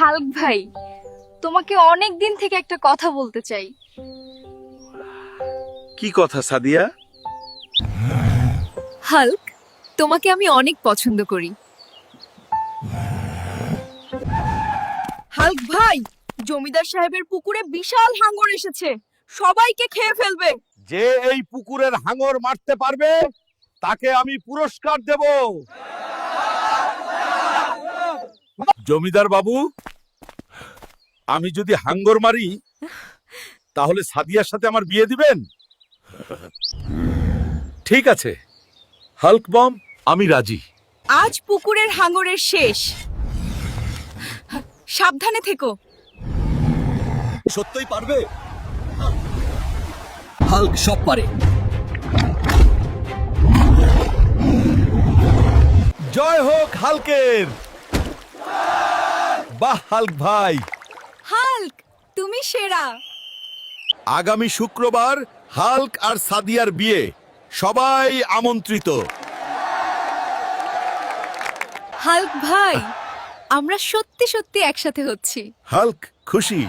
Hulk ভাই, তোমাকে অনেক দিন থেকে একটা কথা বলতে চাই। কি কথা সাদিয়া? হাল্ক, তোমাকে আমি অনেক পছন্দ করি। হাল্ক ভাই, জমিদার সাহেবের পুকুরে বিশাল হাঙর এসেছে, সবাইকে খেয়ে ফেলবে। যে এই পুকুরের হাঙর মারতে পারবে তাকে আমি পুরস্কার দেব। জমিদার বাবু, আমি যদি হাঙ্গর মারি তাহলে সাদিয়ার সাথে আমার বিয়ে দিবেন? ঠিক আছে হাল্ক বম, আমি রাজি। আজ পুকুরের হাঙরের শেষ, সাবধানে থেকো। সত্যই পারবে? হাল্ক সব পারে। জয় হোক হাল্কের। বাহ হাল্ক ভাই, হাল্ক, তুমি সেরা। আগামী শুক্রবার হাল্ক আর সাদিয়ার বিয়ে, সবাই আমন্ত্রিত। হাল্ক ভাই, আমরা সত্যি সত্যি একসাথে হচ্ছি। হাল্ক খুশি।